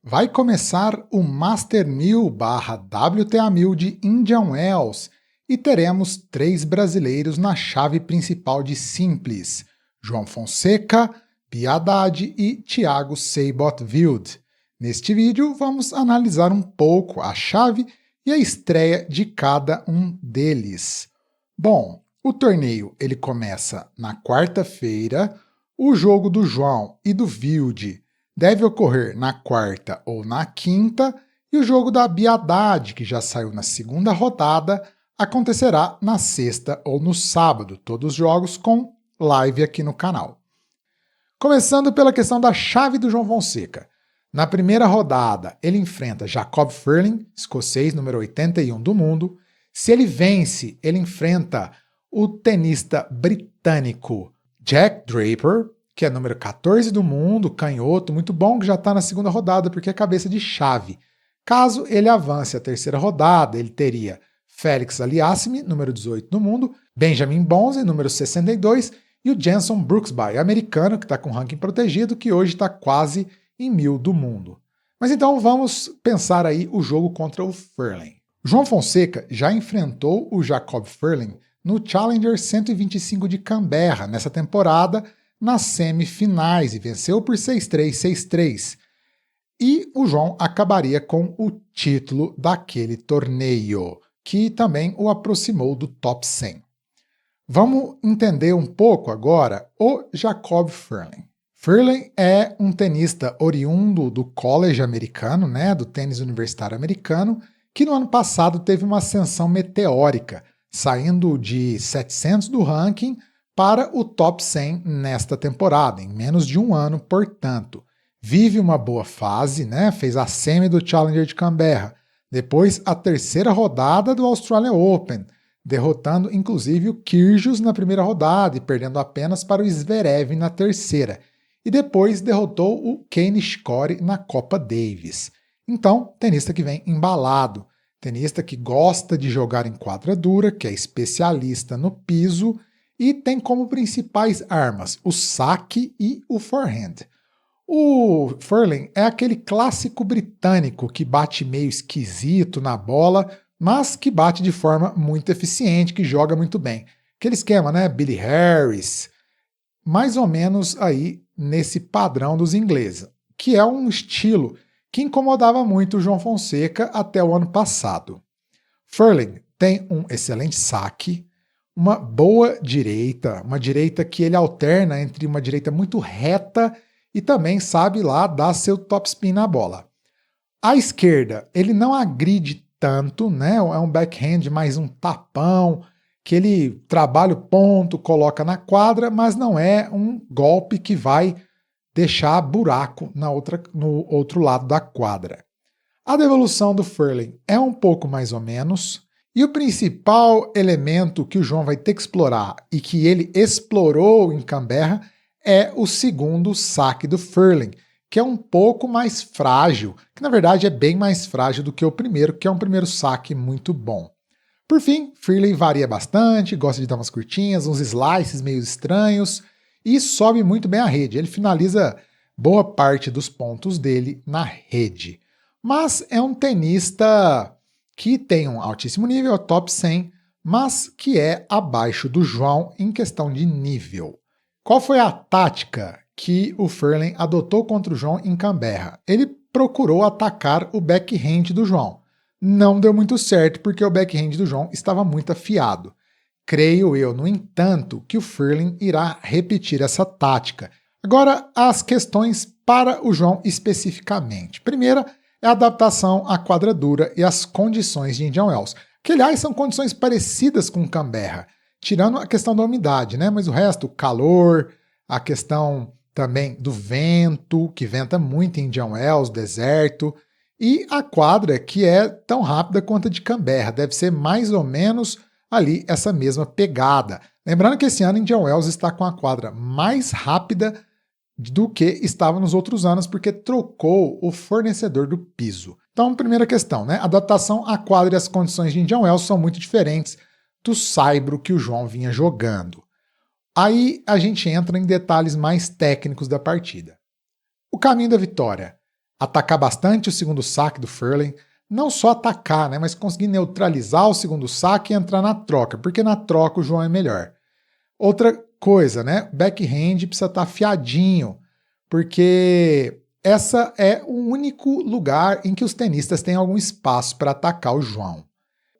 Vai começar o Master 1000/WTA 1000 de Indian Wells e teremos 3 brasileiros na chave principal de simples: João Fonseca, Bia Haddad e Thiago Seyboth Wild. Neste vídeo vamos analisar um pouco a chave e a estreia de cada um deles. Bom, o torneio ele começa na quarta-feira, o jogo do João e do Wild deve ocorrer na quarta ou na quinta, e o jogo da Bia Haddad, que já saiu na segunda rodada, acontecerá na sexta ou no sábado, todos os jogos com live aqui no canal. Começando pela questão da chave do João Fonseca. Na primeira rodada, ele enfrenta Jacob Furling, escocês, número 81 do mundo. Se ele vence, ele enfrenta o tenista britânico Jack Draper, que é número 14 do mundo, canhoto, muito bom, que já está na segunda rodada, porque é cabeça de chave. Caso ele avance a terceira rodada, ele teria Félix Aliassime, número 18 do mundo, Benjamin Bonzi, número 62, e o Jenson Brooksby, americano, que está com ranking protegido, que hoje está quase em 1000 do mundo. Mas então vamos pensar aí o jogo contra o Furling. João Fonseca já enfrentou o Jacob Furling no Challenger 125 de Canberra, nessa temporada, nas semifinais, e venceu por 6-3, 6-3. E o João acabaria com o título daquele torneio, que também o aproximou do top 100. Vamos entender um pouco agora o Jacob Furling. Furling é um tenista oriundo do college americano, do tênis universitário americano, que no ano passado teve uma ascensão meteórica, saindo de 700 do ranking para o top 100 nesta temporada, em menos de um ano, portanto. Vive uma boa fase, fez a semi do Challenger de Canberra, depois a terceira rodada do Australian Open, derrotando inclusive o Kyrgios na primeira rodada e perdendo apenas para o Zverev na terceira, e depois derrotou o Ken Nishikori na Copa Davis. Então, tenista que vem embalado, tenista que gosta de jogar em quadra dura, que é especialista no piso, e tem como principais armas o saque e o forehand. O Furling é aquele clássico britânico que bate meio esquisito na bola, mas que bate de forma muito eficiente, que joga muito bem. Aquele esquema, Billy Harris, mais ou menos aí nesse padrão dos ingleses, que é um estilo que incomodava muito o João Fonseca até o ano passado. Furling tem um excelente saque, uma boa direita, uma direita que ele alterna entre uma direita muito reta e também sabe lá dar seu topspin na bola. À esquerda, ele não agride tanto, é um backhand mais um tapão, que ele trabalha o ponto, coloca na quadra, mas não é um golpe que vai deixar buraco no outro lado da quadra. A devolução do Furling é um pouco mais ou menos, e o principal elemento que o João vai ter que explorar e que ele explorou em Canberra é o segundo saque do Furling, que é um pouco mais frágil, que na verdade é bem mais frágil do que o primeiro, que é um primeiro saque muito bom. Por fim, Furling varia bastante, gosta de dar umas curtinhas, uns slices meio estranhos e sobe muito bem a rede. Ele finaliza boa parte dos pontos dele na rede. Mas é um tenista que tem um altíssimo nível, top 100, mas que é abaixo do João em questão de nível. Qual foi a tática que o Furling adotou contra o João em Canberra? Ele procurou atacar o backhand do João. Não deu muito certo porque o backhand do João estava muito afiado. Creio eu, no entanto, que o Furling irá repetir essa tática. Agora, as questões para o João especificamente. Primeira é a adaptação à quadra dura e às condições de Indian Wells, que aliás são condições parecidas com Canberra, tirando a questão da umidade, mas o resto, o calor, a questão também do vento, que venta muito em Indian Wells, deserto, e a quadra que é tão rápida quanto a de Canberra, deve ser mais ou menos ali essa mesma pegada. Lembrando que esse ano Indian Wells está com a quadra mais rápida do que estava nos outros anos, porque trocou o fornecedor do piso. Então, primeira questão, adaptação à quadra e as condições de Indian Wells são muito diferentes do saibro que o João vinha jogando. Aí a gente entra em detalhes mais técnicos da partida. O caminho da vitória. atacar bastante o segundo saque do Furling, não só atacar, né, mas conseguir neutralizar o segundo saque e entrar na troca, porque na troca o João é melhor. Outra coisa, né, backhand precisa estar afiadinho, porque essa é o único lugar em que os tenistas têm algum espaço para atacar o João.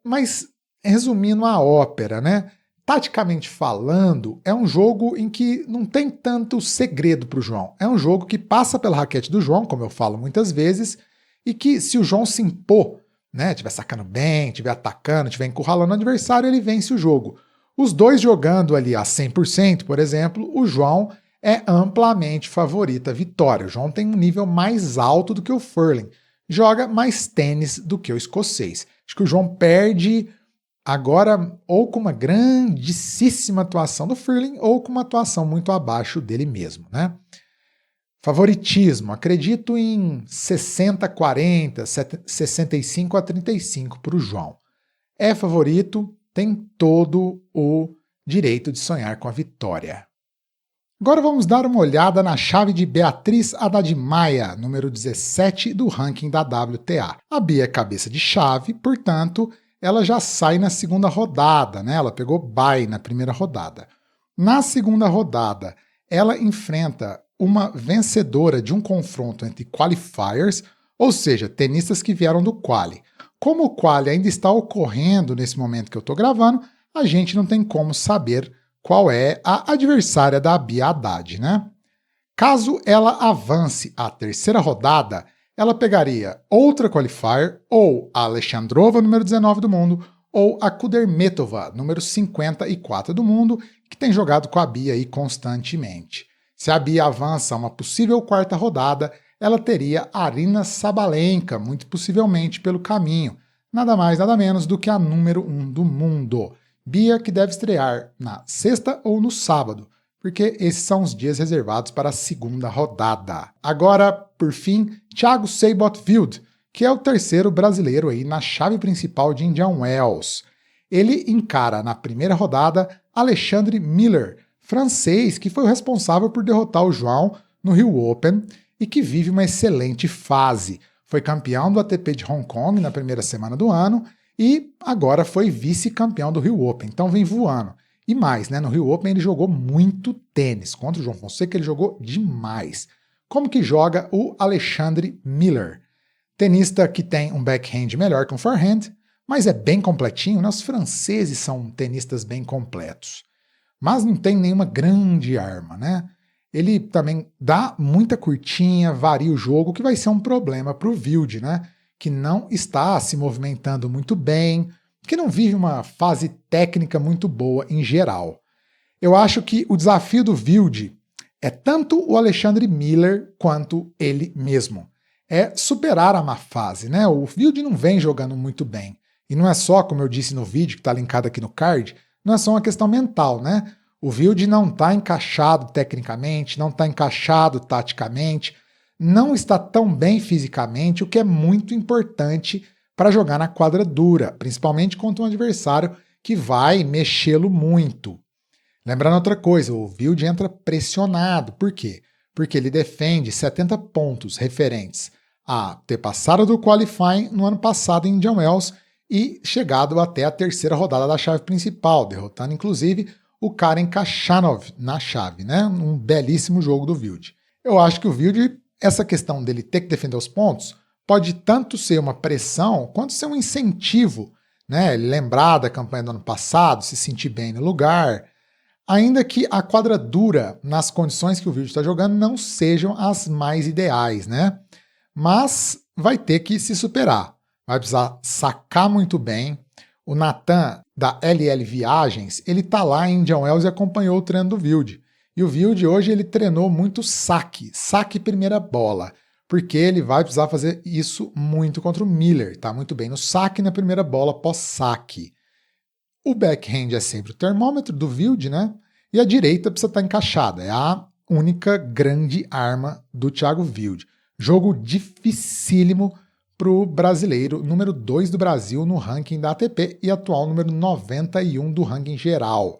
Mas, resumindo a ópera, né, taticamente falando, é um jogo em que não tem tanto segredo para o João. É um jogo que passa pela raquete do João, como eu falo muitas vezes, e que se o João se impor, né, estiver sacando bem, estiver atacando, estiver encurralando o adversário, ele vence o jogo. Os dois jogando ali a 100%, por exemplo, o João é amplamente favorito à vitória. O João tem um nível mais alto do que o Furling. Joga mais tênis do que o escocês. Acho que o João perde agora ou com uma grandíssima atuação do Furling ou com uma atuação muito abaixo dele mesmo, né? Favoritismo, acredito em 60-40, 65-35 para o João. É favorito, tem todo o direito de sonhar com a vitória. Agora vamos dar uma olhada na chave de Beatriz Haddad Maia, número 17 do ranking da WTA. A Bia é cabeça de chave, portanto, ela já sai na segunda rodada, né? Ela pegou bye na primeira rodada. Na segunda rodada, ela enfrenta uma vencedora de um confronto entre qualifiers, ou seja, tenistas que vieram do quali. Como o quali ainda está ocorrendo nesse momento que eu estou gravando, a gente não tem como saber qual é a adversária da Bia Haddad, né? Caso ela avance à terceira rodada, ela pegaria outra qualifier, ou a Alexandrova, número 19 do mundo, ou a Kudermetova, número 54 do mundo, que tem jogado com a Bia aí constantemente. Se a Bia avança a uma possível quarta rodada, ela teria a Aryna Sabalenka, muito possivelmente pelo caminho, nada mais nada menos do que a número 1 do mundo. Bia que deve estrear na sexta ou no sábado, porque esses são os dias reservados para a segunda rodada. Agora, por fim, Thiago Seyboth Wild, que é o terceiro brasileiro aí na chave principal de Indian Wells. Ele encara na primeira rodada Alexandre Miller, francês que foi o responsável por derrotar o João no Rio Open e que vive uma excelente fase. Foi campeão do ATP de Hong Kong na primeira semana do ano e agora foi vice-campeão do Rio Open, então vem voando. E mais, né, no Rio Open ele jogou muito tênis, contra o João Fonseca ele jogou demais. Como que joga o Alexandre Miller? Tenista que tem um backhand melhor que um forehand, mas é bem completinho, né? Os franceses são tenistas bem completos. Mas não tem nenhuma grande arma, né? Ele também dá muita curtinha, varia o jogo, que vai ser um problema para o Wild, né? Que não está se movimentando muito bem, que não vive uma fase técnica muito boa em geral. Eu acho que o desafio do Wild é tanto o Alexandre Miller quanto ele mesmo. É superar a má fase, né? O Wild não vem jogando muito bem. E não é só, como eu disse no vídeo, que está linkado aqui no card, não é só uma questão mental, né? O Wild não está encaixado tecnicamente, não está encaixado taticamente, não está tão bem fisicamente, o que é muito importante para jogar na quadra dura, principalmente contra um adversário que vai mexê-lo muito. Lembrando outra coisa, o Wild entra pressionado. Por quê? Porque ele defende 70 pontos referentes a ter passado do qualifying no ano passado em Indian Wells e chegado até a terceira rodada da chave principal, derrotando inclusive o Karen Khachanov na chave, né? Um belíssimo jogo do Wild. Eu acho que o Wild, essa questão dele ter que defender os pontos, pode tanto ser uma pressão quanto ser um incentivo, né? Ele lembrar da campanha do ano passado, se sentir bem no lugar, ainda que a quadra dura, nas condições que o Wild está jogando, não sejam as mais ideais, né? Mas vai ter que se superar, vai precisar sacar muito bem. O Nathan, da LL Viagens, ele tá lá em Indian Wells e acompanhou o treino do Wild. E o Wild hoje ele treinou muito saque primeira bola, porque ele vai precisar fazer isso muito contra o Miller, tá muito bem no saque na primeira bola pós-saque. O backhand é sempre o termômetro do Wild, né? E a direita precisa estar encaixada, é a única grande arma do Thiago Wild. Jogo dificílimo para o brasileiro, número 2 do Brasil no ranking da ATP e atual número 91 do ranking geral.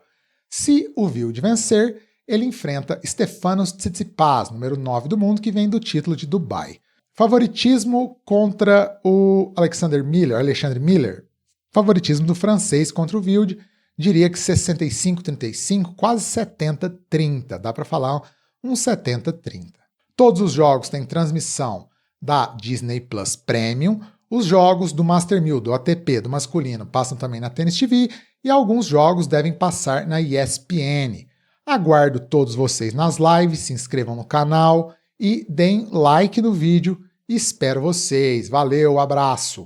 Se o Wild vencer, ele enfrenta Stefanos Tsitsipas, número 9 do mundo, que vem do título de Dubai. Favoritismo contra o Alexandre Miller. Favoritismo do francês contra o Wild. Diria que 65-35, quase 70-30. Dá para falar uns 70-30. Todos os jogos têm transmissão da Disney Plus Premium. Os jogos do Master 1000, do ATP, do masculino, passam também na Tennis TV e alguns jogos devem passar na ESPN. Aguardo todos vocês nas lives, se inscrevam no canal e deem like no vídeo. Espero vocês. Valeu, abraço!